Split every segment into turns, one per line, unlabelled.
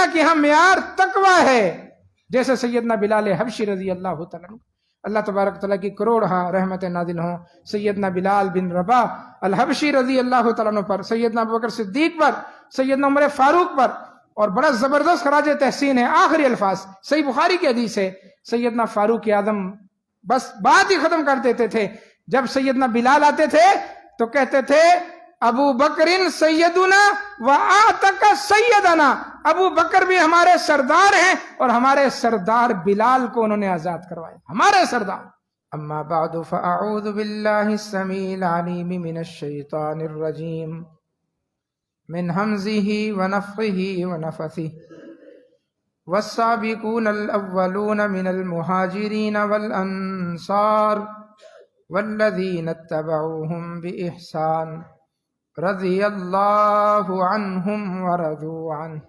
اللہ کے ہاں معیار تقوی ہے، جیسے سیدنا بلال حبشی رضی اللہ تعالیٰ عنہ۔ اللہ تبارک تعالیٰ کی کروڑ رحمت نازل ہوں سیدنا بلال بن رباح الحبشی رضی اللہ تعالیٰ عنہ پر، سیدنا ابوبکر صدیق پر، سیدنا عمر فاروق پر۔ اور بڑا زبردست خراج تحسین ہے آخری الفاظ، صحیح بخاری کی حدیث ہے، سیدنا فاروق اعظم بس بات ہی ختم کر دیتے تھے، جب سیدنا بلال آتے تھے تو کہتے تھے ابو بکر سیدنا و آتک سیدنا، ابو بکر بھی ہمارے سردار ہیں اور ہمارے سردار بلال کو انہوں نے آزاد کروایا، ہمارے سردار۔ اما بعد فاعوذ باللہ السمیع العلیم من الشیطان الرجیم من حمزه ونفخه ونفثه والسابقون الاولون من المهاجرين والانصار والذين اتبعوهم بإحسان رضی اللہ عنہم ورضوا عنہ۔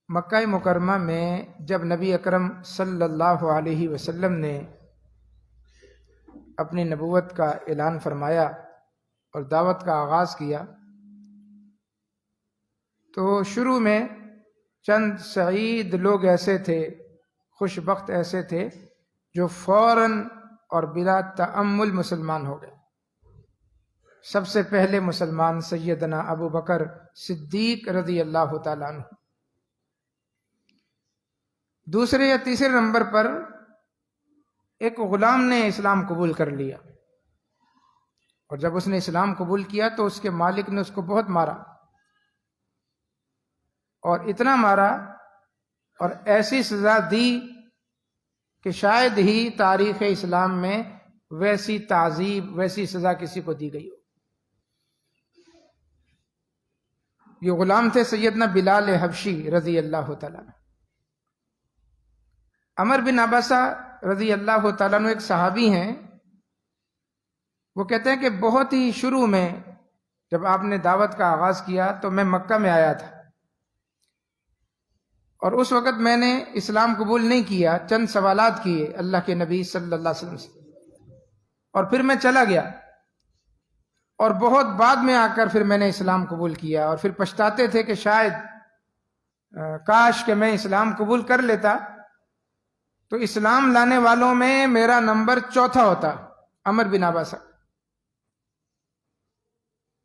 مکہ مکرمہ میں جب نبی اکرم صلی اللہ علیہ وسلم نے اپنی نبوت کا اعلان فرمایا اور دعوت کا آغاز کیا تو شروع میں چند سعید لوگ ایسے تھے، خوش بخت ایسے تھے جو فوراً اور بلا تأمل مسلمان ہو گئے۔ سب سے پہلے مسلمان سیدنا ابو بکر صدیق رضی اللہ تعالیٰ عنہ، دوسرے یا تیسرے نمبر پر ایک غلام نے اسلام قبول کر لیا، اور جب اس نے اسلام قبول کیا تو اس کے مالک نے اس کو بہت مارا، اور اتنا مارا اور ایسی سزا دی کہ شاید ہی تاریخ اسلام میں ویسی تعذیب، ویسی سزا کسی کو دی گئی ہو۔ یہ غلام تھے سیدنا بلال حبشی رضی اللہ تعالیٰ عنہ۔ عمر بن عباسہ رضی اللہ تعالیٰ عنہ ایک صحابی ہیں، وہ کہتے ہیں کہ بہت ہی شروع میں جب آپ نے دعوت کا آغاز کیا تو میں مکہ میں آیا تھا، اور اس وقت میں نے اسلام قبول نہیں کیا، چند سوالات کیے اللہ کے نبی صلی اللہ علیہ وسلم سے، اور پھر میں چلا گیا، اور بہت بعد میں آ کر پھر میں نے اسلام قبول کیا، اور پھر پچھتاتے تھے کہ شاید کاش کہ میں اسلام قبول کر لیتا تو اسلام لانے والوں میں میرا نمبر چوتھا ہوتا، عمر بن عباسہ۔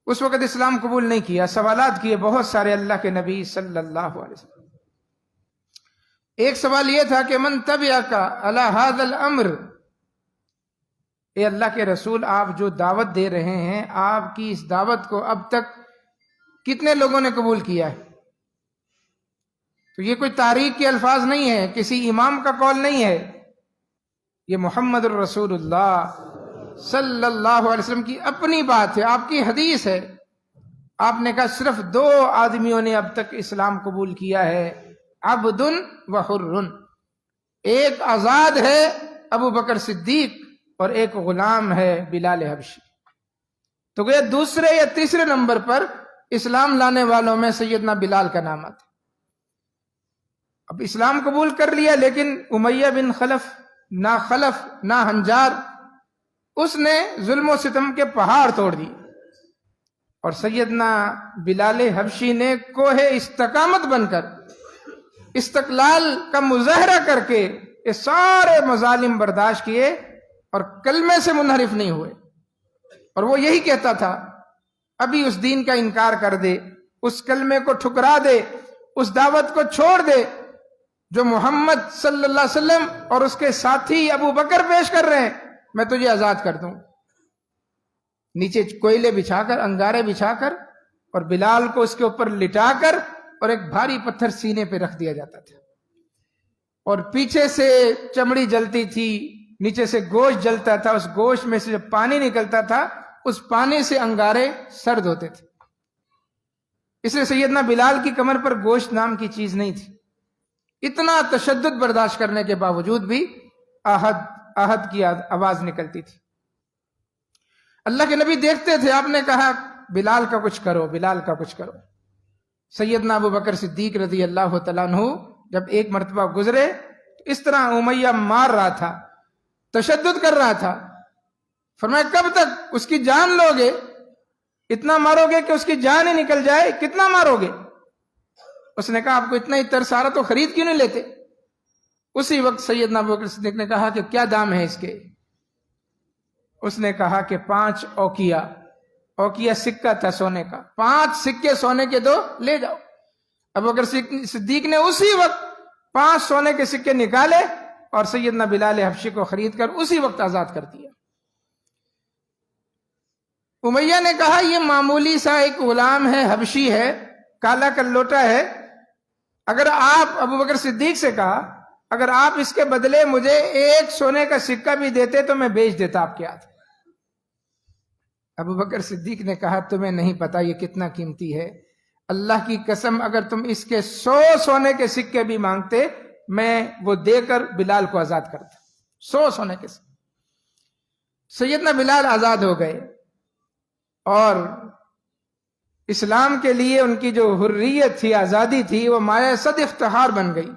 اس وقت اسلام قبول نہیں کیا، سوالات کیے بہت سارے اللہ کے نبی صلی اللہ علیہ وسلم۔ ایک سوال یہ تھا کہ من تبعک علی ھذا الامر، اے اللہ کے رسول آپ جو دعوت دے رہے ہیں، آپ کی اس دعوت کو اب تک کتنے لوگوں نے قبول کیا ہے؟ تو یہ کوئی تاریخ کے الفاظ نہیں ہے، کسی امام کا قول نہیں ہے، یہ محمد الرسول اللہ صلی اللہ علیہ وسلم کی اپنی بات ہے، آپ کی حدیث ہے۔ آپ نے کہا صرف 2 آدمیوں نے اب تک اسلام قبول کیا ہے، عبد و حر، ایک آزاد ہے ابو بکر صدیق اور ایک غلام ہے بلال حبشی۔ تو گئے دوسرے یا تیسرے نمبر پر اسلام لانے والوں میں سیدنا بلال کا نام آتا۔ اب اسلام قبول کر لیا، لیکن امیہ بن خلف، نہ خلف نہ ہنجار، اس نے ظلم و ستم کے پہاڑ توڑ دی، اور سیدنا بلال حبشی نے کوہ استقامت بن کر، استقلال کا مظاہرہ کر کے یہ سارے مظالم برداشت کیے اور کلمے سے منحرف نہیں ہوئے۔ اور وہ یہی کہتا تھا ابھی اس دین کا انکار کر دے، اس کلمے کو ٹھکرا دے، اس دعوت کو چھوڑ دے جو محمد صلی اللہ علیہ وسلم اور اس کے ساتھی ابو بکر پیش کر رہے ہیں، میں تجھے آزاد کر دوں۔ نیچے کوئلے بچھا کر، انگارے بچھا کر، اور بلال کو اس کے اوپر لٹا کر اور ایک بھاری پتھر سینے پہ رکھ دیا جاتا تھا، اور پیچھے سے چمڑی جلتی تھی، نیچے سے گوشت جلتا تھا، اس گوشت میں سے جب پانی نکلتا تھا اس پانی سے انگارے سرد ہوتے تھے۔ اس لیے سیدنا بلال کی کمر پر گوشت نام کی چیز نہیں تھی۔ اتنا تشدد برداشت کرنے کے باوجود بھی آہد کی آواز نکلتی تھی۔ اللہ کے نبی دیکھتے تھے، آپ نے کہا بلال کا کچھ کرو، بلال کا کچھ کرو۔ سیدنا ابو بکر صدیق رضی اللہ تعالیٰ عنہ جب ایک مرتبہ گزرے، اس طرح امیہ مار رہا تھا، تشدد کر رہا تھا، فرمایا کب تک اس کی جان لوگے؟ اتنا مارو گے کہ اس کی جان ہی نکل جائے؟ کتنا مارو گے؟ اس نے کہا آپ کو اتنا ہی ترس آ رہا تو خرید کیوں نہیں لیتے؟ اسی وقت سیدنا ابوبکر صدیق نے کہا کہ کیا دام ہے اس کے؟ اس نے کہا کہ 5 اوقیہ سکہ تھا سونے کا، 5 سکے سونے کے دو، لے جاؤ۔ ابوبکر صدیق نے اسی وقت 5 سونے کے سکے نکالے اور سیدنا بلال حبشی کو خرید کر اسی وقت آزاد کر دیا۔ امیہ نے کہا یہ معمولی سا ایک غلام ہے، حبشی ہے، کالا کلوٹا ہے، اگر آپ، ابوبکر صدیق سے کہا، اگر آپ اس کے بدلے مجھے 1 سونے کا سکہ بھی دیتے تو میں بیچ دیتا آپ کے ہاتھ۔ ابوبکر صدیق نے کہا تمہیں نہیں پتا یہ کتنا قیمتی ہے، اللہ کی قسم اگر تم اس کے 100 سونے کے سکے بھی مانگتے میں وہ دے کر بلال کو آزاد کرتا۔ 100 سونے کے سکے۔ سیدنا بلال آزاد ہو گئے اور اسلام کے لیے ان کی جو حریت تھی، آزادی تھی، وہ مایہ صد افتخار بن گئی۔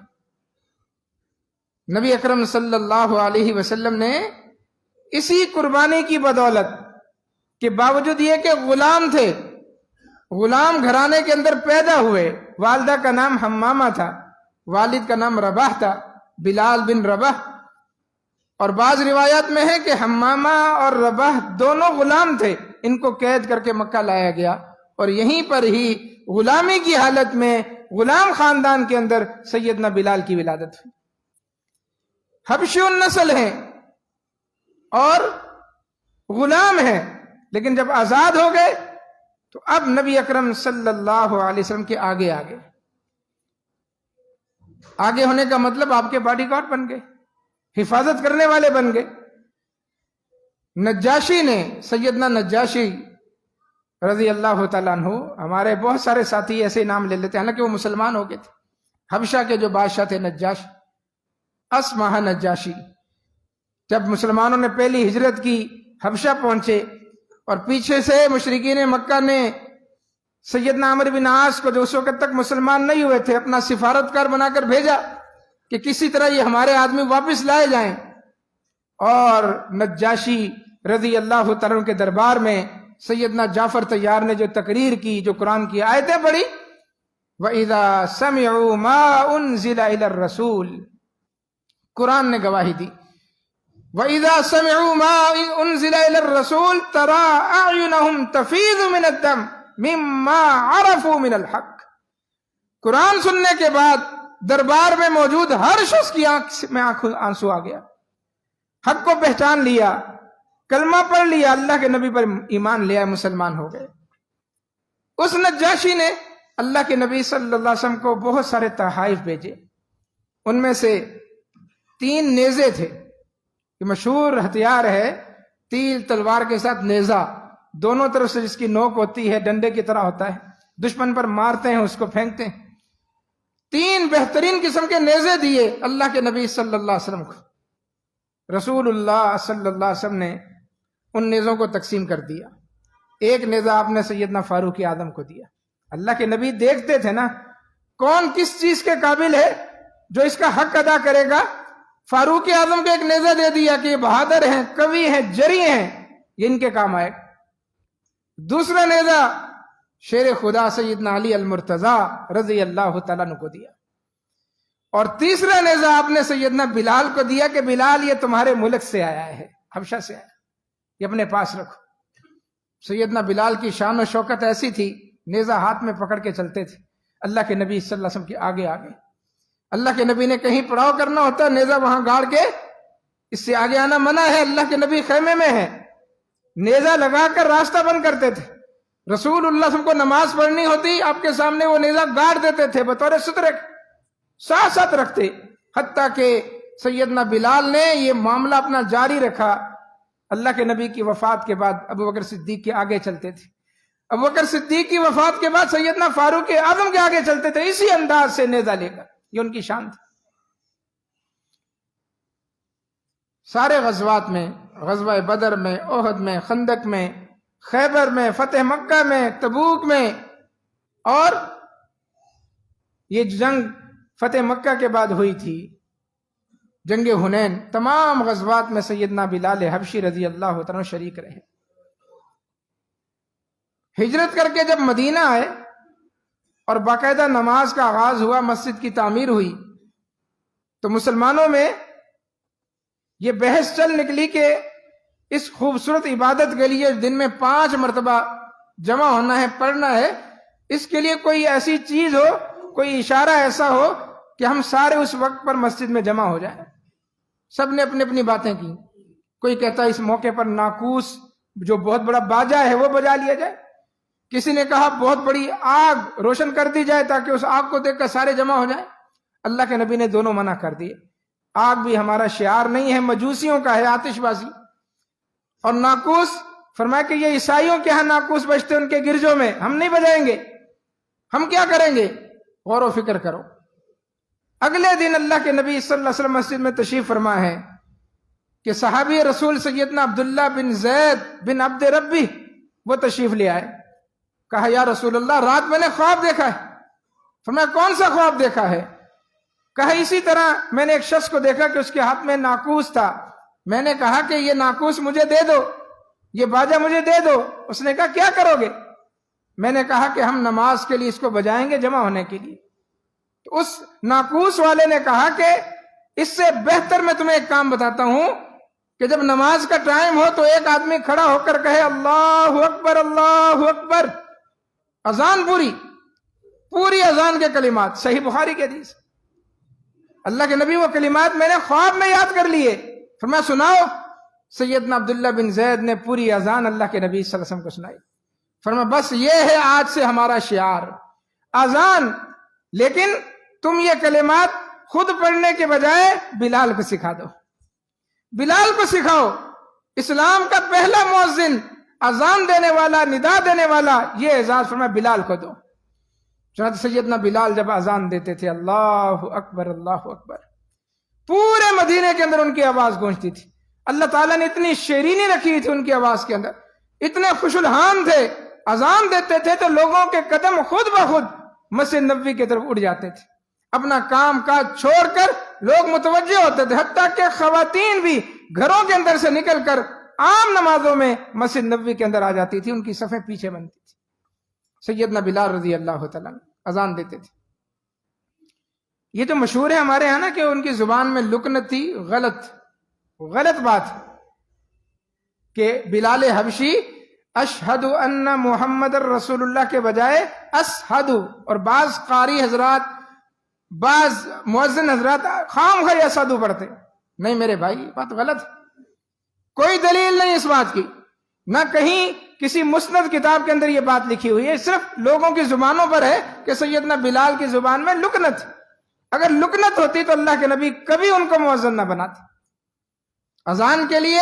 نبی اکرم صلی اللہ علیہ وسلم نے اسی قربانی کی بدولت کہ باوجود یہ کہ غلام تھے، غلام گھرانے کے اندر پیدا ہوئے، والدہ کا نام حمامہ تھا، والد کا نام رباح تھا، بلال بن رباح، اور بعض روایات میں ہے کہ حمامہ اور رباح دونوں غلام تھے، ان کو قید کر کے مکہ لایا گیا اور یہیں پر ہی غلامی کی حالت میں غلام خاندان کے اندر سیدنا بلال کی ولادت ہوئی۔ حبشی النسل ہیں اور غلام ہیں، لیکن جب آزاد ہو گئے تو اب نبی اکرم صلی اللہ علیہ وسلم کے آگے ہونے کا مطلب آپ کے باڈی گارڈ بن گئے، حفاظت کرنے والے بن گئے۔ نجاشی نے، سیدنا نجاشی رضی اللہ تعالیٰ عنہ، ہمارے بہت سارے ساتھی ایسے نام لے لیتے ہیں حالانکہ وہ مسلمان ہو گئے تھے۔ حبشہ کے جو بادشاہ تھے نجاش، اسمہ نجاشی، جب مسلمانوں نے پہلی ہجرت کی، حبشہ پہنچے اور پیچھے سے مشرکین مکہ نے سیدنا عمرو بن عاص کو، جو اس وقت تک مسلمان نہیں ہوئے تھے، اپنا سفارتکار بنا کر بھیجا کہ کسی طرح یہ ہمارے آدمی واپس لائے جائیں، اور نجاشی رضی اللہ تعالیٰ کے دربار میں سیدنا جعفر طیار نے جو تقریر کی، جو قرآن کی آیتیں پڑھی، وَإِذَا سَمِعُوا مَا أُنزِلَ إِلَى الرَّسُولِ، قرآن نے گواہی دی، وَإِذَا سَمِعُوا مَا أُنزِلَ إِلَى الرَّسُولِ تَرَىٰ أَعْيُنَهُمْ تَفِيضُ مِنَ الدَّمْعِ مِمَّا عَرَفُوا مِنَ الْحَقِّ، قرآن سننے کے بعد دربار میں موجود ہر شخص کی آنکھ میں آنسو آ گیا، حق کو پہچان لیا، کلمہ پڑھ لیا، اللہ کے نبی پر ایمان لیا، مسلمان ہو گئے۔ اس نجاشی نے اللہ کے نبی صلی اللہ علیہ وسلم کو بہت سارے تحائف بھیجے، ان میں سے 3 نیزے تھے، یہ مشہور ہتھیار ہے، تیر تلوار کے ساتھ نیزہ، دونوں طرف سے جس کی نوک ہوتی ہے، ڈنڈے کی طرح ہوتا ہے، دشمن پر مارتے ہیں، اس کو پھینکتے ہیں۔ 3 بہترین قسم کے نیزے دیے اللہ کے نبی صلی اللہ علیہ وسلم کو۔ رسول اللہ صلی اللہ علیہ وسلم نے ان نیزوں کو تقسیم کر دیا۔ ایک نیزہ آپ نے سیدنا فاروق اعظم کو دیا۔ اللہ کے نبی دیکھتے تھے نا کون کس چیز کے قابل ہے جو اس کا حق ادا کرے گا۔ فاروق اعظم کو ایک نیزہ دے دیا کہ یہ بہادر ہیں، قوی ہیں، جری ہیں، یہ ان کے کام آئے۔ دوسرا نیزہ شیر خدا سیدنا علی المرتضی رضی اللہ تعالیٰ عنہ کو دیا، اور تیسرا نیزہ آپ نے سیدنا بلال کو دیا کہ بلال یہ تمہارے ملک سے آیا ہے، حبشہ سے آیا، یہ اپنے پاس رکھو۔ سیدنا بلال کی شان و شوکت ایسی تھی، نیزہ ہاتھ میں پکڑ کے چلتے تھے اللہ کے نبی صلی اللہ علیہ وسلم کے آگے آگے۔ اللہ کے نبی نے کہیں پڑاؤ کرنا ہوتا، نیزہ وہاں گاڑ کے، اس سے آگے آنا منع ہے، اللہ کے نبی خیمے میں ہے، نیزہ لگا کر راستہ بند کرتے تھے۔ رسول اللہ صلی اللہ علیہ وسلم کو نماز پڑھنی ہوتی، آپ کے سامنے وہ نیزہ گاڑ دیتے تھے بطور سترے، ساتھ ساتھ رکھتے، حتیٰ کہ سیدنا بلال نے یہ معاملہ اپنا جاری رکھا۔ اللہ کے نبی کی وفات کے بعد ابوبکر صدیق کے آگے چلتے تھے، ابوبکر صدیق کی وفات کے بعد سیدنا فاروق اعظم کے آگے چلتے تھے، اسی انداز سے نیزہ لے کر، یہ ان کی شان تھی۔ سارے غزوات میں، غزوہ بدر میں، احد میں، خندق میں، خیبر میں، فتح مکہ میں، تبوک میں، اور یہ جنگ فتح مکہ کے بعد ہوئی تھی، جنگ حنین، تمام غزوات میں سیدنا بلال حبشی رضی اللہ عنہ شریک رہے۔ ہجرت کر کے جب مدینہ آئے اور باقاعدہ نماز کا آغاز ہوا، مسجد کی تعمیر ہوئی، تو مسلمانوں میں یہ بحث چل نکلی کہ اس خوبصورت عبادت کے لیے دن میں 5 مرتبہ جمع ہونا ہے، پڑھنا ہے، اس کے لیے کوئی ایسی چیز ہو، کوئی اشارہ ایسا ہو کہ ہم سارے اس وقت پر مسجد میں جمع ہو جائیں۔ سب نے اپنی اپنی باتیں کی۔ کوئی کہتا ہے اس موقع پر ناقوس جو بہت بڑا باجا ہے وہ بجا لیا جائے، کسی نے کہا بہت بڑی آگ روشن کر دی جائے تاکہ اس آگ کو دیکھ کر سارے جمع ہو جائیں۔ اللہ کے نبی نے دونوں منع کر دیے۔ آگ بھی ہمارا شعار نہیں ہے، مجوسیوں کا ہے آتش بازی۔ اور ناقوس فرمایا کہ یہ عیسائیوں کے ہاں ناقوس بجتے ان کے گرجوں میں، ہم نہیں بجائیں گے، ہم کیا کریں گے؟ غور و فکر کرو۔ اگلے دن اللہ کے نبی صلی اللہ علیہ وسلم مسجد میں تشریف فرما ہے کہ صحابی رسول سیدنا عبداللہ بن زید بن عبد ربی وہ تشریف لے آئے۔ کہا یا رسول اللہ رات میں نے خواب دیکھا ہے۔ فرمایا کون سا خواب دیکھا ہے؟ کہا اسی طرح میں نے ایک شخص کو دیکھا کہ اس کے ہاتھ میں ناقوس تھا، میں نے کہا کہ یہ ناقوس مجھے دے دو، یہ باجا مجھے دے دو۔ اس نے کہا کیا کرو گے؟ میں نے کہا کہ ہم نماز کے لیے اس کو بجائیں گے جمع ہونے کے لیے۔ تو اس ناقوس والے نے کہا کہ اس سے بہتر میں تمہیں ایک کام بتاتا ہوں کہ جب نماز کا ٹائم ہو تو ایک آدمی کھڑا ہو کر کہے اللہ اکبر اللہ اکبر، اذان پوری اذان کے کلمات، صحیح بخاری کی حدیث۔ اللہ کے نبی وہ کلمات میں نے خواب میں یاد کر لیے۔ فرمایا سناؤ۔ سیدنا عبداللہ بن زید نے پوری اذان اللہ کے نبی صلی اللہ علیہ وسلم کو سنائی۔ فرمایا بس یہ ہے آج سے ہمارا شعار، اذان، لیکن تم یہ کلمات خود پڑھنے کے بجائے بلال کو سکھا دو، بلال کو سکھاؤ۔ اسلام کا پہلا مؤذن، اذان دینے والا، ندا دینے والا، یہ اعزاز فرمایا بلال کو دو۔ چنانچہ سیدنا بلال جب اذان دیتے تھے اللہ اکبر اللہ اکبر، پورے مدینے کے اندر ان کی آواز گونجتی تھی۔ اللہ تعالیٰ نے اتنی شیرینی رکھی تھی ان کی آواز کے اندر، اتنے خوش الحان تھے۔ اذان دیتے تھے تو لوگوں کے قدم خود بخود مسجد نبوی کی طرف اٹھ جاتے تھے، اپنا کام کاج چھوڑ کر لوگ متوجہ ہوتے تھے، حتیٰ کہ خواتین بھی گھروں کے اندر سے نکل کر عام نمازوں میں مسجد نبوی کے اندر آ جاتی تھی، ان کی صفیں پیچھے بنتی تھی۔ سیدنا بلال رضی اللہ تعالیٰ اذان دیتے تھے۔ یہ تو مشہور ہے ہمارے ہاں نا کہ ان کی زبان میں لکنت تھی، غلط بات کہ بلال حبشی اشہد ان محمد الرسول اللہ کے بجائے اشہد، اور بعض قاری حضرات، بعض مؤذن حضرات خام خواہ اشہد پڑھتے۔ نہیں میرے بھائی، بات غلط، کوئی دلیل نہیں اس بات کی، نہ کہیں کسی مسند کتاب کے اندر یہ بات لکھی ہوئی ہے، صرف لوگوں کی زبانوں پر ہے کہ سیدنا بلال کی زبان میں لکنت۔ اگر لکنت ہوتی تو اللہ کے نبی کبھی ان کو مؤذن نہ بناتے۔ اذان کے لیے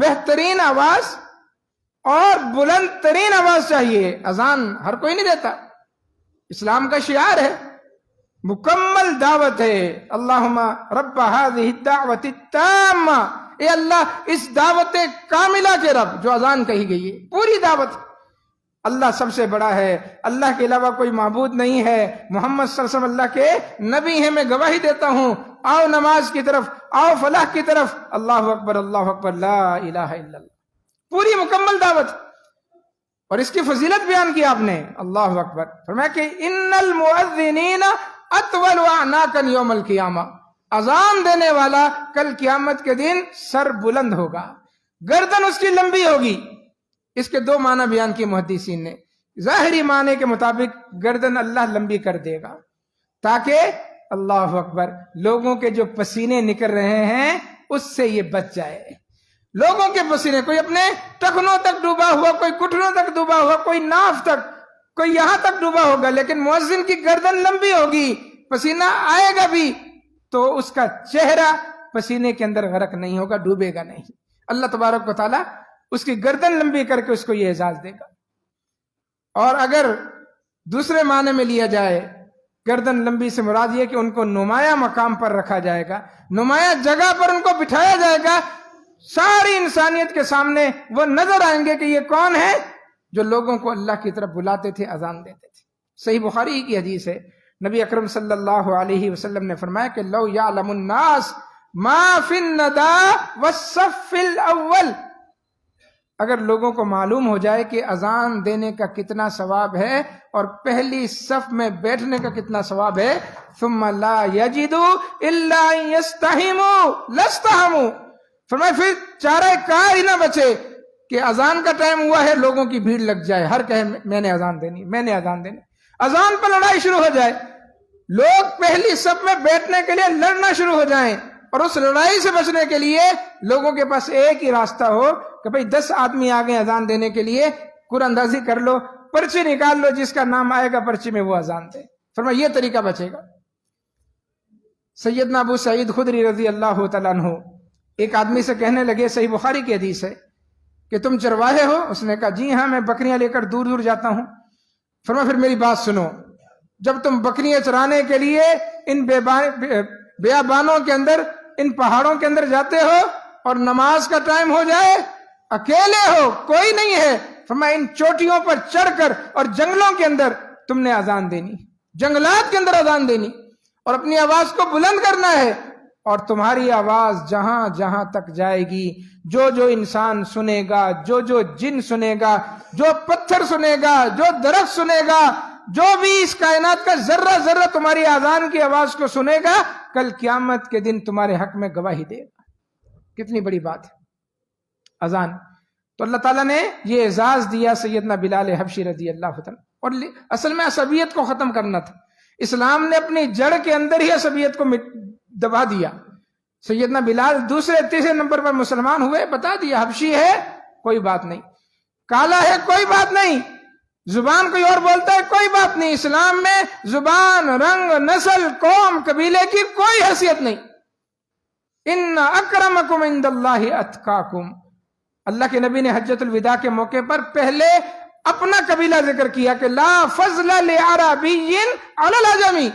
بہترین آواز اور بلند ترین آواز چاہیے۔ اذان ہر کوئی نہیں دیتا، اسلام کا شعار ہے، مکمل دعوت ہے۔ اللہم رب هذه الدعوت التامہ، اے اللہ اس دعوت کاملہ کے رب، جو اذان کہی گئی ہے پوری دعوت۔ اللہ سب سے بڑا ہے، اللہ کے علاوہ کوئی معبود نہیں ہے، محمد صلی اللہ علیہ وسلم اللہ کے نبی ہیں، میں گواہی دیتا ہوں۔ آؤ نماز کی طرف، آؤ فلاح کی طرف، اللہ اکبر لا الہ الا اللہ، پوری مکمل دعوت۔ اور اس کی فضیلت بیان کی آپ نے، اللہ اکبر۔ فرمایا کہ ان المؤذنین اطول اعناقا یوم القیامہ، اذان دینے والا کل قیامت کے دن سر بلند ہوگا، گردن اس کی لمبی ہوگی۔ اس کے دو معنی بیان کی محدثین نے۔ ظاہری معنی کے مطابق گردن اللہ لمبی کر دے گا تاکہ اللہ اکبر لوگوں کے جو پسینے نکل رہے ہیں اس سے یہ بچ جائے۔ لوگوں کے پسینے، کوئی اپنے ٹخنوں تک ڈوبا ہوا، کوئی گھٹنوں تک ڈوبا ہوا، کوئی ناف تک، کوئی یہاں تک ڈوبا ہوگا، لیکن مؤذن کی گردن لمبی ہوگی، پسینہ آئے گا بھی تو اس کا چہرہ پسینے کے اندر غرق نہیں ہوگا، ڈوبے گا نہیں۔ اللہ تبارک و تعالیٰ اس کی گردن لمبی کر کے اس کو یہ اعزاز دے گا۔ اور اگر دوسرے معنی میں لیا جائے، گردن لمبی سے مراد یہ کہ ان کو نمایاں مقام پر رکھا جائے گا، نمایاں جگہ پر ان کو بٹھایا جائے گا، ساری انسانیت کے سامنے وہ نظر آئیں گے کہ یہ کون ہے جو لوگوں کو اللہ کی طرف بلاتے تھے، اذان دیتے تھے۔ صحیح بخاری کی حدیث ہے، نبی اکرم صلی اللہ علیہ وسلم نے فرمایا کہ لو یعلم الناس ما فی النداء والصف الاول، اگر لوگوں کو معلوم ہو جائے کہ اذان دینے کا کتنا ثواب ہے اور پہلی صف میں بیٹھنے کا کتنا ثواب ہے، ثم لا یجدوا الا یستحموا لاستحموا، فرمایا پھر چارہ کار ہی نہ بچے کہ اذان کا ٹائم ہوا ہے، لوگوں کی بھیڑ لگ جائے، ہر کہے میں نے اذان دینی، میں نے اذان دینی، اذان پر لڑائی شروع ہو جائے، لوگ پہلی صف میں بیٹھنے کے لیے لڑنا شروع ہو جائیں، اور اس لڑائی سے بچنے کے لیے لوگوں کے پاس ایک ہی راستہ ہو کہ بھئی 10 آدمی آ گئے اذان دینے کے لیے، قرآن اندازی کر لو، پرچی نکال لو، جس کا نام آئے گا پرچی میں وہ اذان دے۔ فرمایا یہ طریقہ بچے گا۔ سیدنا ابو سعید خدری رضی اللہ تعالیٰ عنہ ایک آدمی سے کہنے لگے، صحیح بخاری کی حدیث ہے، کہ تم چرواہے ہو؟ اس نے کہا جی ہاں، میں بکریاں لے کر دور دور جاتا ہوں۔ فرمایا پھر میری بات سنو، جب تم بکریاں چرانے کے لیے ان بیابانوں کے اندر، ان پہاڑوں کے اندر جاتے ہو اور نماز کا ٹائم ہو جائے، اکیلے ہو، کوئی نہیں ہے، فرمایا ان چوٹیوں پر چڑھ کر اور جنگلوں کے اندر تم نے اذان دینی، جنگلات کے اندر اذان دینی، اور اپنی آواز کو بلند کرنا ہے، اور تمہاری آواز جہاں جہاں تک جائے گی، جو جو انسان سنے گا، جو جو جن سنے گا، جو پتھر سنے گا، جو درخت سنے گا، جو بھی اس کائنات کا ذرہ ذرہ تمہاری اذان کی آواز کو سنے گا، کل قیامت کے دن تمہارے حق میں گواہی دے گا۔ کتنی بڑی بات ہے اذان۔ تو اللہ تعالیٰ نے یہ اعزاز دیا سیدنا بلال حبشی رضی اللہ عنہ، اور اصل میں عصبیت کو ختم کرنا تھا۔ اسلام نے اپنی جڑ کے اندر ہی عصبیت کو دبا دیا۔ سیدنا بلال دوسرے تیسرے نمبر پر مسلمان ہوئے، بتا دیا حبشی ہے کوئی بات نہیں، کالا ہے کوئی بات نہیں، زبان کوئی اور بولتا ہے کوئی بات نہیں، اسلام میں زبان، رنگ، نسل، قوم، قبیلے کی کوئی حیثیت نہیں۔ ان اکرمکم عند اللہ اتقاکم، اللہ کے نبی نے حجۃ الوداع کے موقع پر پہلے اپنا قبیلہ ذکر کیا کہ لا فضل لعربی علی العجمی،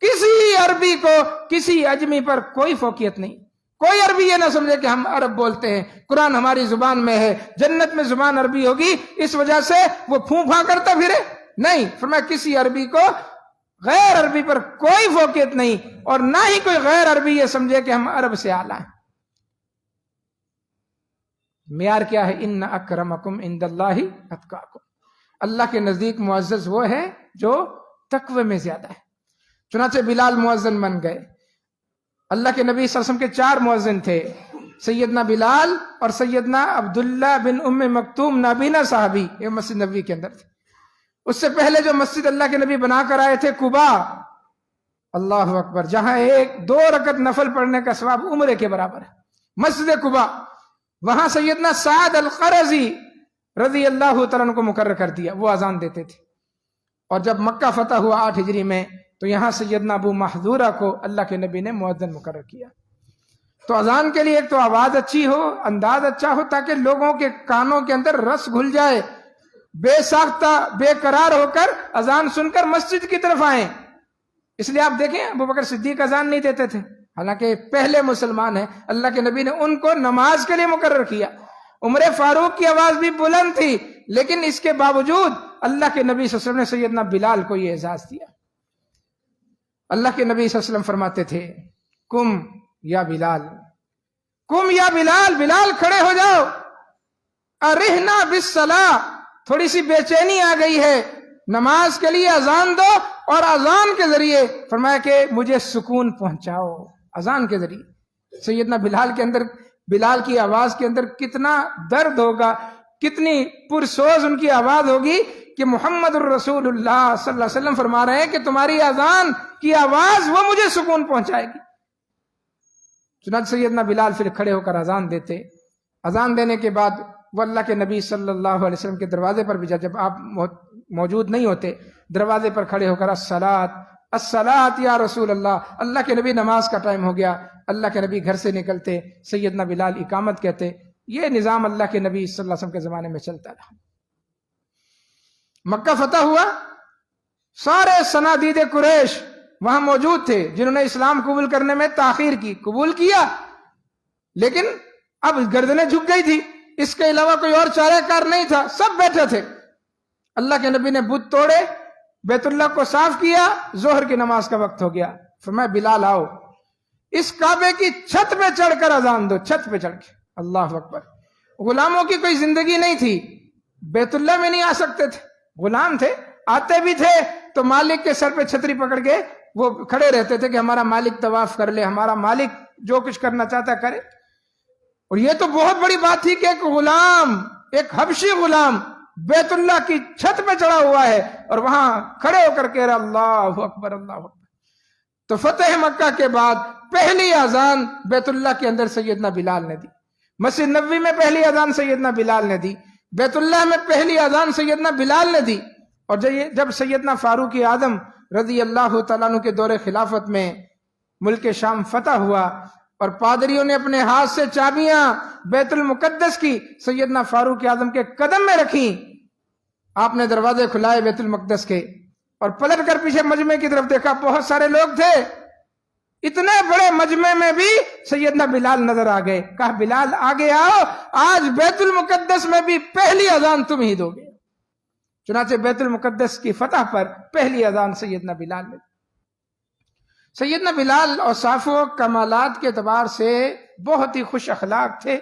کسی عربی کو کسی اجمی پر کوئی فوقیت نہیں۔ کوئی عربی یہ نہ سمجھے کہ ہم عرب بولتے ہیں، قرآن ہماری زبان میں ہے، جنت میں زبان عربی ہوگی، اس وجہ سے وہ پھوں پھاں کرتا پھرے، نہیں۔ فرمایا کسی عربی کو غیر عربی پر کوئی فوقیت نہیں، اور نہ ہی کوئی غیر عربی یہ سمجھے کہ ہم عرب سے اعلیٰ ہیں۔ معیار کیا ہے؟ ان اکرمکم عند اللہ اتقاکم، اللہ کے نزدیک معزز وہ ہے جو تقوی میں زیادہ ہے۔ چنانچہ بلال مؤذن بن گئے۔ اللہ کے نبی صلی اللہ علیہ وسلم کے 4 مؤذن تھے، سیدنا بلال اور سیدنا عبداللہ بن ام مکتوم نابینا صحابی، یہ مسجد نبوی کے اندر تھے۔ اس سے پہلے جو مسجد اللہ کے نبی بنا کر آئے تھے قباء، اللہ اکبر، جہاں 2 رکعت نفل پڑھنے کا ثواب عمرے کے برابر ہے، مسجد قباء، وہاں سیدنا سعد القرظی رضی اللہ تعالیٰ عنہ کو مقرر کر دیا، وہ اذان دیتے تھے۔ اور جب مکہ فتح ہوا 8 ہجری میں، تو یہاں سیدنا ابو محذورہ کو اللہ کے نبی نے مؤذن مقرر کیا۔ تو اذان کے لیے ایک تو آواز اچھی ہو، انداز اچھا ہو، تاکہ لوگوں کے کانوں کے اندر رس گھل جائے، بے ساختہ بے قرار ہو کر اذان سن کر مسجد کی طرف آئیں۔ اس لیے آپ دیکھیں ابو بکر صدیق اذان نہیں دیتے تھے، حالانکہ پہلے مسلمان ہیں، اللہ کے نبی نے ان کو نماز کے لیے مقرر کیا۔ عمر فاروق کی آواز بھی بلند تھی، لیکن اس کے باوجود اللہ کے نبی صلی اللہ علیہ وسلم نے سیدنا بلال کو یہ اعزاز دیا۔ اللہ کے نبی صلی اللہ علیہ وسلم فرماتے تھے کم یا بلال، کم یا بلال، بلال کھڑے ہو جاؤ، ارحنا بالصلاۃ، تھوڑی سی بے چینی آ گئی ہے، نماز کے لیے اذان دو، اور اذان کے ذریعے فرمایا کہ مجھے سکون پہنچاؤ، اذان کے ذریعے۔ سیدنا بلال کے اندر، بلال کی آواز کے اندر کتنا درد ہوگا، کتنی پرسوز ان کی آواز ہوگی کہ محمد الرسول اللہ صلی اللہ علیہ وسلم فرما رہے ہیں کہ تمہاری اذان کی آواز وہ مجھے سکون پہنچائے گی۔ چنانچہ سیدنا بلال پھر کھڑے ہو کر اذان دیتے۔ اذان دینے کے بعد وہ اللہ کے نبی صلی اللہ علیہ وسلم کے دروازے پر بھی جب آپ موجود نہیں ہوتے، دروازے پر کھڑے ہو کر الصلاۃ الصلاۃ یا رسول اللہ، اللہ کے نبی نماز کا ٹائم ہو گیا، اللہ کے نبی گھر سے نکلتے، سیدنا بلال اقامت کہتے۔ یہ نظام اللہ کے نبی صلی اللہ علیہ وسلم کے زمانے میں چلتا رہا۔ مکہ فتح ہوا، سارے صنادید قریش وہاں موجود تھے جنہوں نے اسلام قبول کرنے میں تاخیر کی، قبول کیا لیکن اب گردنیں جھک گئی تھی، اس کے علاوہ کوئی اور چارہ کار نہیں تھا، سب بیٹھے تھے۔ اللہ کے نبی نے بت توڑے، بیت اللہ کو صاف کیا، ظہر کی نماز کا وقت ہو گیا۔ فرمایا بلال آؤ، اس کعبے کی چھت پہ چڑھ کر اذان دو، چھت پہ چڑھ کے، اللہ اکبر۔ غلاموں کی کوئی زندگی نہیں تھی، بیت اللہ میں نہیں آ سکتے تھے، غلام تھے، آتے بھی تھے تو مالک کے سر پہ چھتری پکڑ کے وہ کھڑے رہتے تھے کہ ہمارا مالک طواف کر لے، ہمارا مالک جو کچھ کرنا چاہتا کرے۔ اور یہ تو بہت بڑی بات تھی کہ ایک غلام، ایک حبشی غلام بیت اللہ کی چھت پہ چڑھا ہوا ہے اور وہاں کھڑے ہو کر کہہ رہا اللہ اکبر اللہ اکبر۔ تو فتح مکہ کے بعد پہلی اذان بیت اللہ کے اندر سیدنا بلال نے دی، مسجد نبوی میں پہلی اذان سیدنا بلال نے دی، بیت اللہ میں پہلی اذان سیدنا بلال نے دی۔ اور جب سیدنا فاروق اعظم رضی اللہ تعالیٰ عنہ کے دور خلافت میں ملک شام فتح ہوا اور پادریوں نے اپنے ہاتھ سے چابیاں بیت المقدس کی سیدنا فاروق اعظم کے قدم میں رکھیں، آپ نے دروازے کھلائے بیت المقدس کے اور پلٹ کر پیچھے مجمع کی طرف دیکھا، بہت سارے لوگ تھے، اتنے بڑے مجمع میں بھی سیدنا بلال نظر آ گئے۔ کہا بلال آگے آؤ، آج بیت المقدس میں بھی پہلی اذان تم ہی دو گے۔ چنانچہ بیت المقدس کی فتح پر پہلی اذان سیدنا بلال نے۔ سیدنا بلال اوصاف و کمالات کے اعتبار سے بہت ہی خوش اخلاق تھے،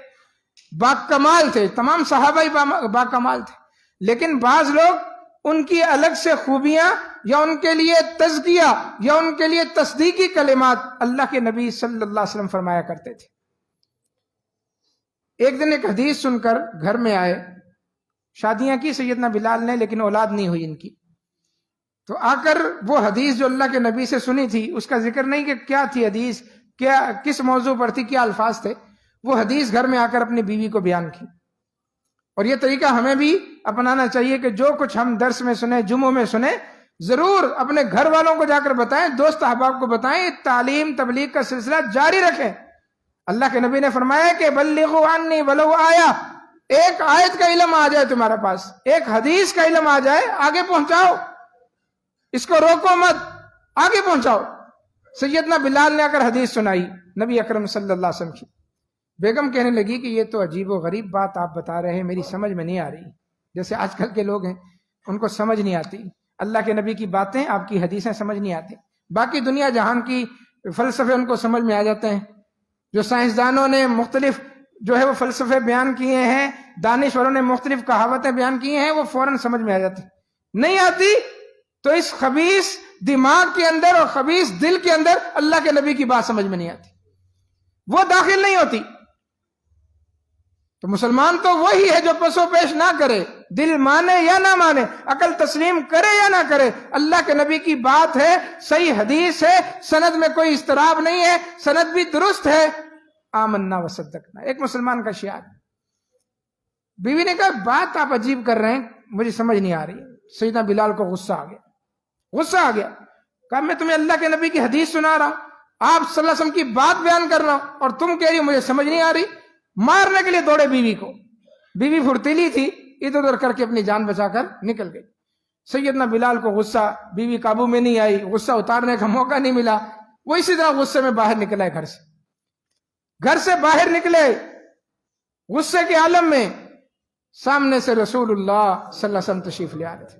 باکمال تھے، تمام صحابہ ہی باکمال تھے، لیکن بعض لوگ ان کی الگ سے خوبیاں یا ان کے لیے تزکیہ یا ان کے لیے تصدیقی کلمات اللہ کے نبی صلی اللہ علیہ وسلم فرمایا کرتے تھے۔ ایک دن ایک حدیث سن کر گھر میں آئے، شادیاں کی سیدنا بلال نے لیکن اولاد نہیں ہوئی ان کی، تو آ کر وہ حدیث جو اللہ کے نبی سے سنی تھی، اس کا ذکر نہیں کہ کیا تھی حدیث، کیا کس موضوع پر تھی، کیا الفاظ تھے، وہ حدیث گھر میں آ کر اپنی بیوی کو بیان کی۔ اور یہ طریقہ ہمیں بھی اپنانا چاہیے کہ جو کچھ ہم درس میں سنیں، جمعوں میں سنیں، ضرور اپنے گھر والوں کو جا کر بتائیں، دوست احباب کو بتائیں، تعلیم تبلیغ کا سلسلہ جاری رکھیں۔ اللہ کے نبی نے فرمایا کہ بلغوا عنی ولو آیا، ایک آیت کا علم آ جائے تمہارے پاس، ایک حدیث کا علم آ جائے، آگے پہنچاؤ، اس کو روکو مت، آگے پہنچاؤ۔ سیدنا بلال نے آ کر حدیث سنائی نبی اکرم صلی اللہ علیہ وسلم کی۔ بیگم کہنے لگی کہ یہ تو عجیب و غریب بات آپ بتا رہے ہیں، میری سمجھ میں نہیں آ رہی، جیسے آج کل کے لوگ ہیں ان کو سمجھ نہیں آتی، اللہ کے نبی کی باتیں، آپ کی حدیثیں سمجھ نہیں آتی، باقی دنیا جہان کی فلسفے ان کو سمجھ میں آ جاتے ہیں، جو سائنسدانوں نے مختلف جو ہے وہ فلسفے بیان کیے ہیں، دانشوروں نے مختلف کہاوتیں بیان کی ہیں، وہ فوراً سمجھ میں آ جاتی، نہیں آتی تو اس خبیث دماغ کے اندر اور خبیث دل کے اندر اللہ کے نبی کی بات سمجھ میں نہیں آتی، وہ داخل نہیں ہوتی۔ تو مسلمان تو وہی ہے جو پسو پیش نہ کرے، دل مانے یا نہ مانے، عقل تسلیم کرے یا نہ کرے، اللہ کے نبی کی بات ہے، صحیح حدیث ہے، سند میں کوئی اضطراب نہیں ہے، سند بھی درست ہے، آمنا وصدقنا، ایک مسلمان کا شعار۔ بیوی نے کہا بات آپ عجیب کر رہے ہیں، مجھے سمجھ نہیں آ رہی۔ سیدنا بلال کو غصہ آ گیا، غصہ آ گیا، کہا میں تمہیں اللہ کے نبی کی حدیث سنا رہا ہوں، آپ صلی اللہ علیہ وسلم کی بات بیان کر رہا ہوں اور تم کہہ رہی ہو مجھے سمجھ نہیں آ رہی۔ مارنے کے لیے دوڑے بیوی کو، بیوی پھرتیلی تھی، ادھر ادھر کر کے اپنی جان بچا کر نکل گئی۔ سیدنا بلال کو غصہ، بیوی قابو میں نہیں آئی، غصہ اتارنے کا موقع نہیں ملا، وہ اسی طرح غصے میں باہر نکلا ہے، گھر سے باہر نکلے غصے کے عالم میں، سامنے سے رسول اللہ صلی اللہ علیہ وسلم تشریف لے آ رہے تھے۔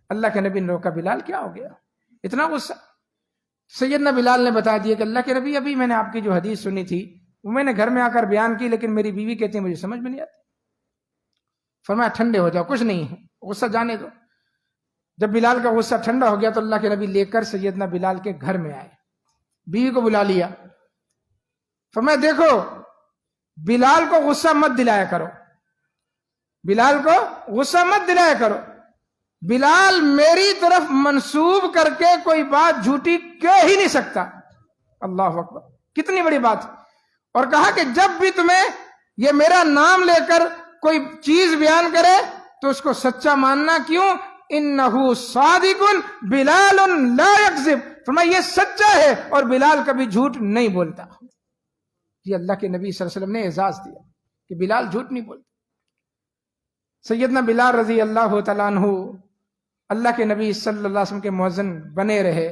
اللہ کے نبی نے روکا، بلال کیا ہو گیا اتنا غصہ؟ سیدنا بلال نے بتا دیا کہ اللہ کے نبی ابھی میں نے آپ کی جو حدیث سنی تھی وہ میں نے گھر میں آ کر بیان کی، لیکن میری بیوی کہتی ہے مجھے سمجھ میں نہیں آتی۔ فرمایا ٹھنڈے ہو جاؤ، کچھ نہیں ہے، غصہ جانے دو۔ جب بلال کا غصہ ٹھنڈا ہو گیا تو اللہ کے نبی لے کر سیدنا بلال کے گھر میں آئے، بیوی کو بلا لیا، فرمایا دیکھو بلال کو غصہ مت دلایا کرو، بلال کو غصہ مت دلایا کرو، بلال میری طرف منسوب کر کے کوئی بات جھوٹی کہہ ہی نہیں سکتا۔ اللہ اکبر، کتنی بڑی بات۔ اور کہا کہ جب بھی تمہیں یہ میرا نام لے کر کوئی چیز بیان کرے تو اس کو سچا ماننا، کیوں؟ انہو صادق بلال لا یکذب، فرمایا یہ سچا ہے اور بلال کبھی جھوٹ نہیں بولتا۔ یہ اللہ کے نبی صلی اللہ علیہ وسلم نے اعزاز دیا کہ بلال جھوٹ نہیں بولتا۔ سیدنا بلال رضی اللہ تعالیٰ عنہ اللہ کے نبی صلی اللہ علیہ وسلم کے مؤذن بنے رہے،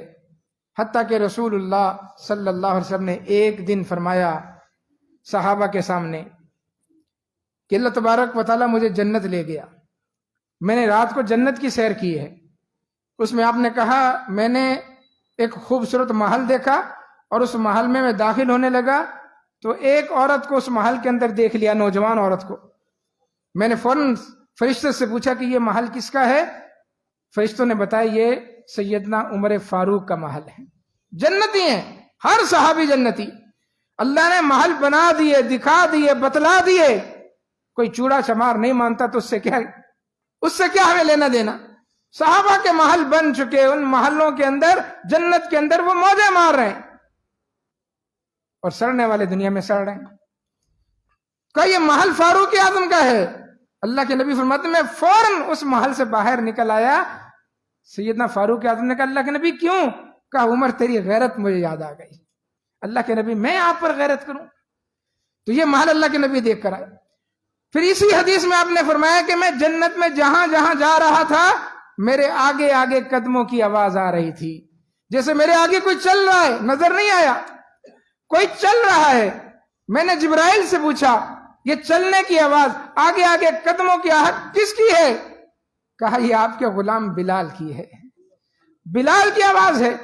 حتیٰ کہ رسول اللہ صلی اللہ علیہ وسلم نے ایک دن فرمایا صحابہ کے سامنے کہ اللہ تبارک و تعالیٰ مجھے جنت لے گیا، میں نے رات کو جنت کی سیر کی ہے، اس میں آپ نے کہا میں نے ایک خوبصورت محل دیکھا اور اس محل میں داخل ہونے لگا تو ایک عورت کو اس محل کے اندر دیکھ لیا، نوجوان عورت کو، میں نے فوراً فرشتے سے پوچھا کہ یہ محل کس کا ہے؟ فرشتوں نے بتایا یہ سیدنا عمر فاروق کا محل ہے. جنتی ہیں، ہر صحابی جنتی. اللہ نے محل بنا دیے، دکھا دیے، بتلا دیے. کوئی چوڑا چمار نہیں مانتا تو اس سے کیا ہمیں لینا دینا؟ صحابہ کے محل بن چکے، ان محلوں کے اندر، جنت کے اندر وہ موجیں مار رہے ہیں، اور سڑنے والے دنیا میں سڑ رہے ہیں. کہ یہ محل فاروق اعظم کا ہے. اللہ کے نبی فرماتے ہیں میں فوراً اس محل سے باہر نکل آیا. سیدنا فاروق اعظم نے کہا اللہ کے نبی کیوں؟ کہا عمر تیری غیرت مجھے یاد آ گئی. اللہ کے نبی میں آپ پر غیرت کروں؟ تو یہ محل اللہ کے نبی دیکھ کر آئے. پھر اسی حدیث میں آپ نے فرمایا کہ میں جنت میں جہاں جہاں جا رہا تھا میرے آگے آگے قدموں کی آواز آ رہی تھی، جیسے میرے آگے کوئی چل رہا ہے. نظر نہیں آیا، کوئی چل رہا ہے. میں نے جبرائیل سے پوچھا یہ چلنے کی آواز، آگے آگے قدموں کی آہٹ کس کی ہے؟ کہا یہ آپ کے غلام بلال کی ہے، بلال کی آواز ہے.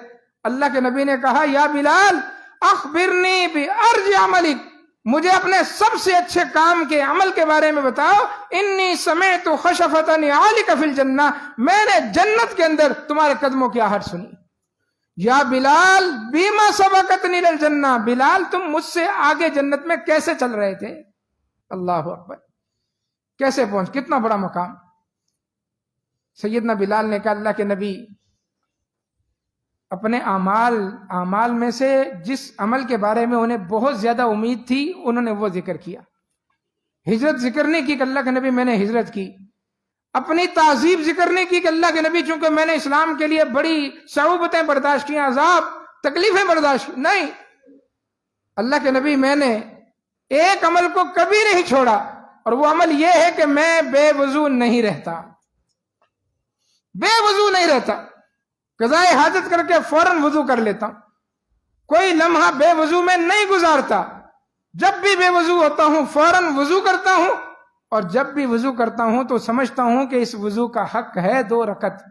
اللہ کے نبی نے کہا یا بلال اخبرنی بارج عملک، مجھے اپنے سب سے اچھے کام کے عمل کے بارے میں بتاؤ. انی سمعت خشفۃ نعالک فی الجنہ، میں نے جنت کے اندر تمہارے قدموں کی آہٹ سنی. یا بلال بیما سبقتنی للجنہ، بلال تم مجھ سے آگے جنت میں کیسے چل رہے تھے؟ اللہ اکبر، کیسے پہنچ، کتنا بڑا مقام. سیدنا بلال نے کہا اللہ کے نبی اپنے اعمال میں سے جس عمل کے بارے میں انہیں بہت زیادہ امید تھی انہوں نے وہ ذکر کیا. ہجرت ذکر نہیں کی کہ اللہ کے نبی میں نے ہجرت کی. اپنی تعذیب ذکر نہیں کی کہ اللہ کے نبی چونکہ میں نے اسلام کے لیے بڑی صعوبتیں برداشت کی، عذاب تکلیفیں برداشت کی. نہیں، اللہ کے نبی میں نے ایک عمل کو کبھی نہیں چھوڑا، اور وہ عمل یہ ہے کہ میں بے وضو نہیں رہتا، بے وضو نہیں رہتا. قضائے حاجت کر کے فوراً وضو کر لیتا ہوں، کوئی لمحہ بے وضو میں نہیں گزارتا. جب بھی بے وضو ہوتا ہوں فوراً وضو کرتا ہوں، اور جب بھی وضو کرتا ہوں تو سمجھتا ہوں کہ اس وضو کا حق ہے 2 رکعت.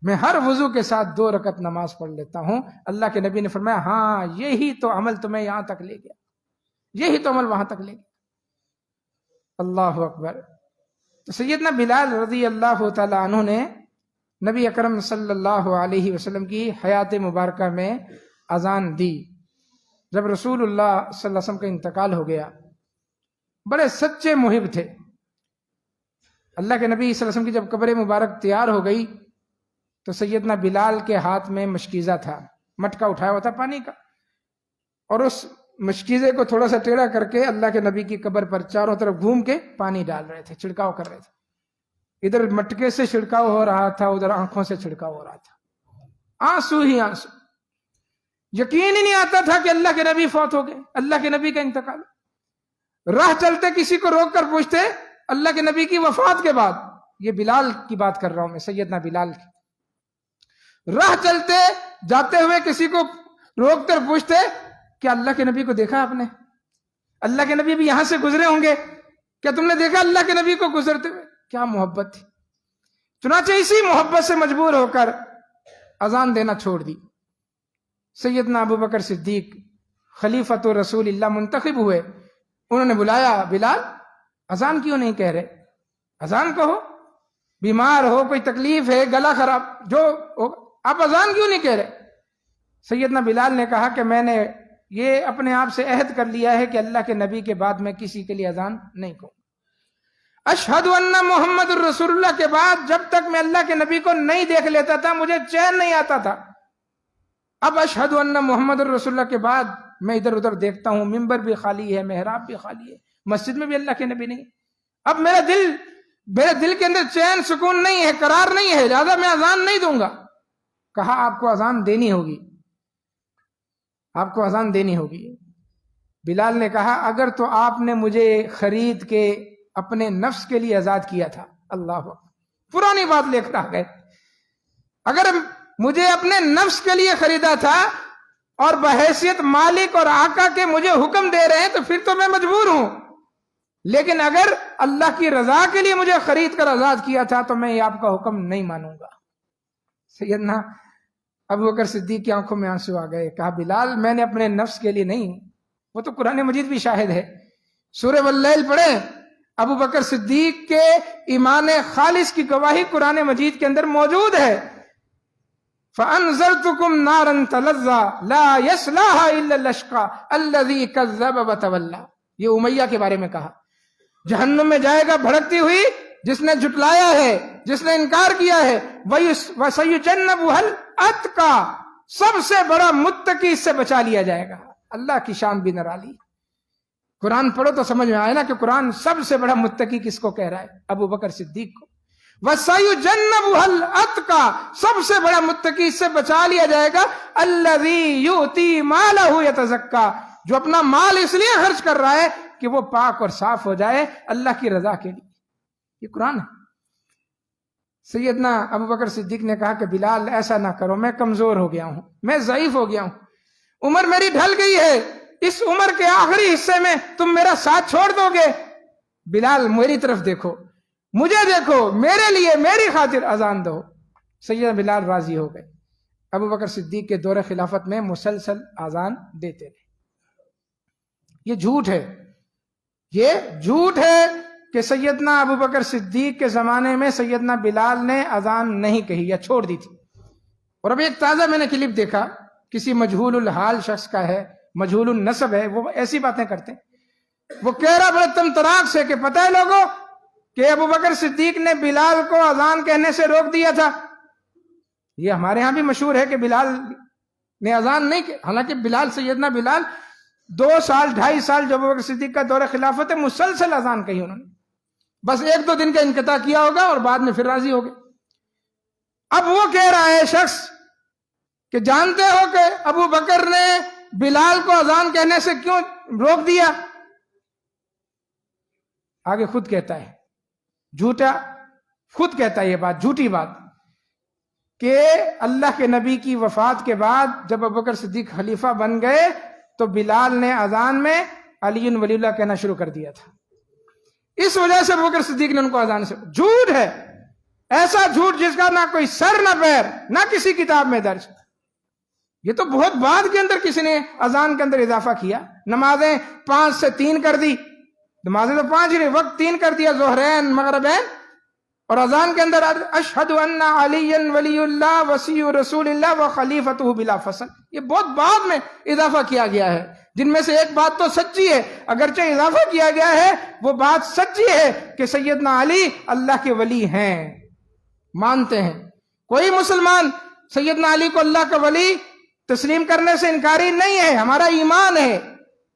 میں ہر وضو کے ساتھ 2 رکعت نماز پڑھ لیتا ہوں. اللہ کے نبی نے فرمایا ہاں یہی تو عمل تمہیں یہاں تک لے گیا، یہی تو عمل وہاں تک لے گیا. اللہ اکبر. تو سیدنا بلال رضی اللہ تعالی عنہ نے نبی اکرم صلی اللہ علیہ وسلم کی حیات مبارکہ میں اذان دی. جب رسول اللہ صلی اللہ علیہ وسلم کا انتقال ہو گیا، بڑے سچے محب تھے. اللہ کے نبی صلی اللہ علیہ وسلم کی جب قبر مبارک تیار ہو گئی تو سیدنا بلال کے ہاتھ میں مشکیزہ تھا، مٹکا اٹھایا ہوا تھا پانی کا، اور اس مشکیزے کو تھوڑا سا ٹیڑھا کر کے اللہ کے نبی کی قبر پر چاروں طرف گھوم کے پانی ڈال رہے تھے، چھڑکاؤ کر رہے تھے. ادھر مٹکے سے چھڑکاؤ ہو رہا تھا، ادھر آنکھوں سے چھڑکاؤ ہو رہا تھا، آنسو ہی آنسو. یقین ہی نہیں آتا تھا کہ اللہ کے نبی فوت ہو گئے، اللہ کے نبی کا انتقال. راہ چلتے کسی کو روک کر پوچھتے اللہ کے نبی کی وفات کے بعد، یہ بلال کی بات کر رہا ہوں میں، سیدنا بلال کی. راہ چلتے جاتے ہوئے کسی کو روک کر پوچھتے کیا اللہ کے نبی کو دیکھا آپ نے؟ اللہ کے نبی بھی یہاں سے گزرے ہوں گے، کیا تم نے دیکھا اللہ کے نبی کو گزرتے ہوئے؟ کیا محبت تھی. چنانچہ اسی محبت سے مجبور ہو کر اذان دینا چھوڑ دی. سیدنا ابو بکر صدیق خلیفۃ رسول اللہ منتخب ہوئے. انہوں نے بلایا بلال اذان کیوں نہیں کہہ رہے؟ اذان کہو، بیمار ہو، کوئی تکلیف ہے، گلا خراب، جو ہو، آپ اذان کیوں نہیں کہہ رہے؟ سیدنا بلال نے کہا کہ میں نے یہ اپنے آپ سے عہد کر لیا ہے کہ اللہ کے نبی کے بعد میں کسی کے لیے اذان نہیں کہوں. اشہد ان محمد الرسول اللہ کے بعد جب تک میں اللہ کے نبی کو نہیں دیکھ لیتا تھا مجھے چین نہیں آتا تھا. اب اشہد ان محمد الرسول اللہ کے بعد میں ادھر ادھر دیکھتا ہوں، ممبر بھی خالی ہے، محراب بھی خالی ہے، مسجد میں بھی اللہ کے نبی نہیں. اب میرے دل کے اندر چین سکون نہیں ہے، قرار نہیں ہے، لہذا میں اذان نہیں دوں گا. کہا آپ کو اذان دینی ہوگی، آپ کو اذان دینی ہوگی. بلال نے کہا اگر تو آپ نے مجھے خرید کے اپنے نفس کے لیے آزاد کیا تھا، اللہ پرانی بات لے کر آ گئے، اگر مجھے اپنے نفس کے لیے خریدا تھا اور بحیثیت مالک اور آقا کے مجھے حکم دے رہے ہیں تو پھر تو میں مجبور ہوں، لیکن اگر اللہ کی رضا کے لیے مجھے خرید کر آزاد کیا تھا تو میں آپ کا حکم نہیں مانوں گا. سیدنا ابو بکر صدیق کی آنکھوں میں آنسو آ گئے. کہا بلال میں نے اپنے نفس کے لیے نہیں، وہ تو قرآن مجید بھی شاہد ہے. سورہ واللیل پڑھیں، ابو بکر صدیق کے ایمان خالص کی گواہی قرآن مجید کے اندر موجود ہے. فَأَنذَرْتُكُمْ نَارًا تَلَظَّىٰ لَا يَصْلَاهَا إِلَّا الْأَشْقَىٰ الَّذِي كَذَّبَ وَتَوَلَّىٰ. یہ امیہ کے بارے میں کہا جہنم میں جائے گا بھڑکتی ہوئی جس نے جھٹلایا ہے، جس نے انکار کیا ہے. وَسَيُجَنَّبُهَا الْأَتْقَىٰ، سب سے بڑا متقی اس سے بچا لیا جائے گا. اللہ کی شان بھی نرالی. قرآن پڑھو تو سمجھ میں آئے نا کہ قرآن سب سے بڑا متقی کس کو کہہ رہا ہے؟ ابو بکر صدیق کو. وَسَيُجَنَّبُهَا الْأَتْقَىٰ، سب سے بڑا متقی اس سے بچا لیا جائے گا. الَّذِي يُؤْتِي مَالَهُ يَتَزَكَّىٰ، جو اپنا مال اس لیے خرچ کر رہا ہے کہ وہ پاک اور صاف ہو جائے اللہ کی رضا کے لیے. یہ قرآن ہے. سیدنا ابو بکر صدیق نے کہا کہ بلال ایسا نہ کرو، میں کمزور ہو گیا ہوں، میں ضعیف ہو گیا ہوں، عمر میری ڈھل گئی ہے، اس عمر کے آخری حصے میں تم میرا ساتھ چھوڑ دو گے؟ بلال میری طرف دیکھو، مجھے دیکھو، میرے لیے میری خاطر اذان دو. سیدنا بلال راضی ہو گئے. ابو بکر صدیق کے دور خلافت میں مسلسل اذان دیتے رہے. یہ جھوٹ ہے، یہ جھوٹ ہے کہ سیدنا ابو بکر صدیق کے زمانے میں سیدنا بلال نے اذان نہیں کہی یا چھوڑ دی تھی. اور ابھی ایک تازہ میں نے کلپ دیکھا، کسی مجہول الحال شخص کا ہے، مجہول النسب ہے، وہ ایسی باتیں کرتے ہیں. وہ کہہ رہا بڑے تم تراک سے کہ پتہ ہے لوگوں کہ ابو بکر صدیق نے بلال کو اذان کہنے سے روک دیا تھا. یہ ہمارے ہاں بھی مشہور ہے کہ بلال نے اذان نہیں کہ، حالانکہ بلال، سیدنا بلال 2 سال 2.5 سال جو ابو بکر صدیق کا دور خلافت ہے مسلسل اذان کہی انہوں نے. بس 1-2 دن کا انقطاع کیا ہوگا اور بعد میں پھر راضی ہو گئے. اب وہ کہہ رہا ہے شخص کہ جانتے ہو کہ ابو بکر نے بلال کو اذان کہنے سے کیوں روک دیا؟ آگے خود کہتا ہے، جھوٹا، خود کہتا ہے یہ بات، جھوٹی بات، کہ اللہ کے نبی کی وفات کے بعد جب ابو بکر صدیق خلیفہ بن گئے تو بلال نے اذان میں علی ولی اللہ کہنا شروع کر دیا تھا. اس وجہ سے ابو بکر صدیق نے ان کو اذان سے. جھوٹ ہے، ایسا جھوٹ جس کا نہ کوئی سر نہ پیر، نہ کسی کتاب میں درج. یہ تو بہت بعد کے اندر کسی نے اذان کے اندر اضافہ کیا. نمازیں 5 سے 3 کر دی، نمازیں تو 5 ہی نہیں، وقت 3 کر دیا، ظہرین مغربین. اور اذان کے اندر اشہد ان علی ولی اللہ وصی رسول اللہ و خلیفتہ بلا فصل، یہ بہت بعد میں اضافہ کیا گیا ہے، جن میں سے ایک بات تو سچی ہے، اگرچہ اضافہ کیا گیا ہے وہ بات سچی ہے کہ سیدنا علی اللہ کے ولی ہیں، مانتے ہیں. کوئی مسلمان سیدنا علی کو اللہ کا ولی تسلیم کرنے سے انکاری نہیں ہے، ہمارا ایمان ہے،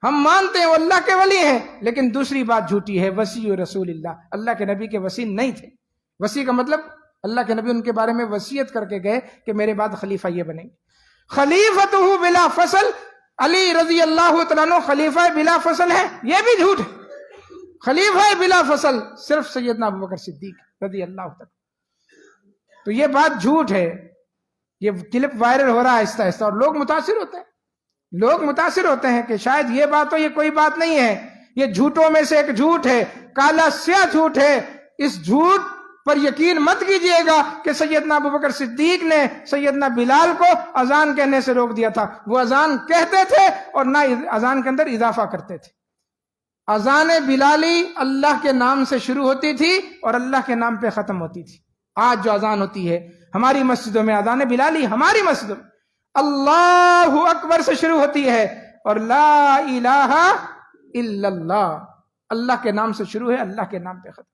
ہم مانتے ہیں وہ اللہ کے ولی ہیں. لیکن دوسری بات جھوٹی ہے، وصی رسول اللہ، اللہ کے نبی کے وصی نہیں تھے. وصی کا مطلب اللہ کے نبی ان کے بارے میں وصیت کر کے گئے کہ میرے بعد خلیفہ یہ بنیں گے. خلیفتہ بلا فصل، علی رضی اللہ تعالیٰ عنہ خلیفہ بلا فصل ہے، یہ بھی جھوٹ ہے. خلیفہ بلا فصل صرف سیدنا ابو بکر صدیق رضی اللہ تعالیٰ. تو یہ بات جھوٹ ہے. یہ کلپ وائرل ہو رہا ہے آہستہ آہستہ اور لوگ متاثر ہوتے ہیں. لوگ متاثر ہوتے ہیں کہ شاید یہ بات تو یہ کوئی بات نہیں ہے، یہ جھوٹوں میں سے ایک جھوٹ ہے، کالا سیاہ جھوٹ ہے. اس جھوٹ پر یقین مت کیجئے گا کہ سیدنا ابو بکر صدیق نے سیدنا بلال کو اذان کہنے سے روک دیا تھا. وہ اذان کہتے تھے اور نہ اذان کے اندر اضافہ کرتے تھے. اذان بلالی اللہ کے نام سے شروع ہوتی تھی اور اللہ کے نام پہ ختم ہوتی تھی. آج جو اذان ہوتی ہے ہماری مسجدوں میں، اذان بلالی ہماری مسجدوں میں اللہ اکبر سے شروع ہوتی ہے اور لا الہ الا اللہ، اللہ کے نام سے شروع ہے، اللہ کے نام پہ ختم.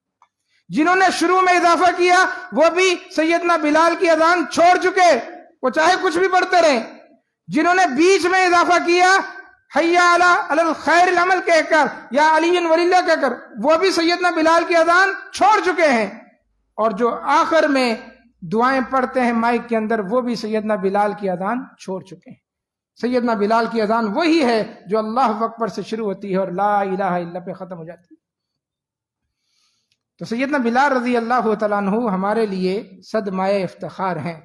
جنہوں نے شروع میں اضافہ کیا وہ بھی سیدنا بلال کی اذان چھوڑ چکے، وہ چاہے کچھ بھی پڑھتے رہیں. جنہوں نے بیچ میں اضافہ کیا حی علی الخیر العمل کہہ کر یا علی ولی اللہ کہہ کر، وہ بھی سیدنا بلال کی اذان چھوڑ چکے ہیں. اور جو آخر میں دعائیں پڑھتے ہیں مائک کے اندر، وہ بھی سیدنا بلال کی اذان چھوڑ چکے ہیں. سیدنا بلال کی اذان وہی ہے جو اللہ اکبر سے شروع ہوتی ہے اور لا الہ الا اللہ پہ ختم ہو جاتی ہے. تو سیدنا بلال رضی اللہ تعالیٰ عنہ ہمارے لیے صدمہ افتخار ہیں.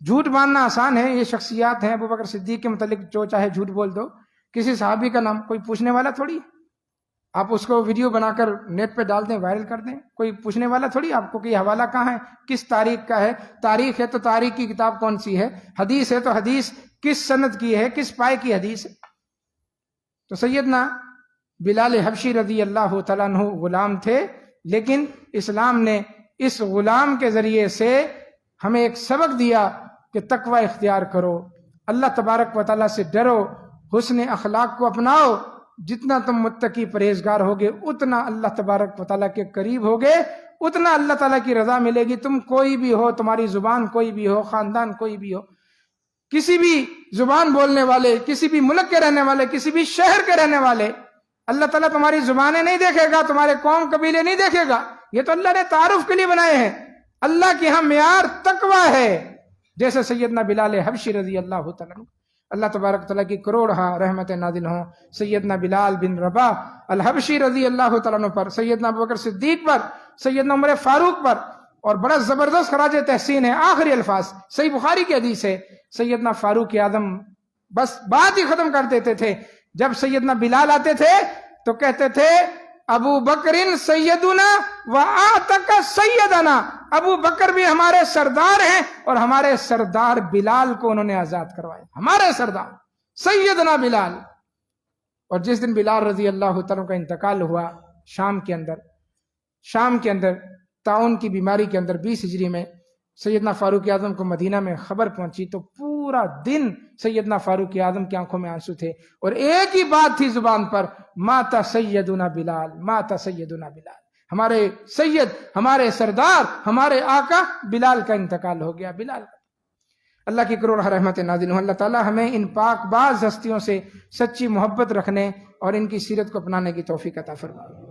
جھوٹ ماننا آسان ہے، یہ شخصیات ہیں. ابو بکر صدیق کے متعلق جو چاہے جھوٹ بول دو. کسی صحابی کا نام کوئی پوچھنے والا تھوڑی، آپ اس کو ویڈیو بنا کر نیٹ پہ ڈال دیں، وائرل کر دیں. کوئی پوچھنے والا تھوڑی آپ کو کہ یہ حوالہ کہاں ہے، کس تاریخ کا ہے. تاریخ ہے تو تاریخ کی کتاب کون سی ہے، حدیث ہے تو حدیث کس سند کی ہے، کس پائے کی حدیث ہے. تو سیدنا بلال حبشی رضی اللہ تعالیٰ عنہ غلام تھے، لیکن اسلام نے اس غلام کے ذریعے سے ہمیں ایک سبق دیا کہ تقوی اختیار کرو، اللہ تبارک و تعالیٰ سے ڈرو، حسن اخلاق کو اپناؤ۔ جتنا تم متقی پرہیزگار ہوگے اتنا اللہ تبارک و تعالیٰ کے قریب ہوگے، اتنا اللہ تعالیٰ کی رضا ملے گی۔ تم کوئی بھی ہو، تمہاری زبان کوئی بھی ہو، خاندان کوئی بھی ہو، کسی بھی زبان بولنے والے، کسی بھی ملک کے رہنے والے، کسی بھی شہر کے رہنے والے، اللہ تعالیٰ تمہاری زبانیں نہیں دیکھے گا، تمہارے قوم قبیلے نہیں دیکھے گا، یہ تو اللہ نے تعارف کے لیے بنائے ہیں۔ اللہ کے ہاں معیار تقوی ہے، جیسے سیدنا بلال حبشی رضی اللہ تعالیٰ عنہ، اللہ تبارک تعالیٰ کی کروڑہا رحمت نازل ہوں سیدنا بلال بن رباح الحبشی رضی اللہ تعالیٰ عنہ پر، سیدنا ابوبکر صدیق پر، سیدنا عمر فاروق پر۔ اور بڑا زبردست خراج تحسین ہے آخری الفاظ، صحیح بخاری کی حدیث ہے، سیدنا فاروق اعظم بس بات ہی ختم کر دیتے تھے، جب سیدنا بلال آتے تھے تو کہتے تھے ابو بکر سیدنا وآتق سیدنا، ابو بکر بھی ہمارے سردار ہیں اور ہمارے سردار بلال کو انہوں نے آزاد کروایا، ہمارے سردار سیدنا بلال۔ اور جس دن بلال رضی اللہ تعالیٰ کا انتقال ہوا شام کے اندر طاعون کی بیماری کے اندر 20 ہجری میں سیدنا فاروق اعظم کو مدینہ میں خبر پہنچی تو پورا دن سیدنا فاروق اعظم کی آنکھوں میں آنسو تھے، اور ایک ہی بات تھی زبان پر، ماتا سیدنا بلال، ماتا سیدنا بلال، ہمارے سید، ہمارے سردار، ہمارے آقا بلال کا انتقال ہو گیا، بلال کا۔ اللہ کی کروڑ رحمت نازل ہوں، اللہ تعالی ہمیں ان پاک باز ہستیوں سے سچی محبت رکھنے اور ان کی سیرت کو اپنانے کی توفیق عطا فرمائے۔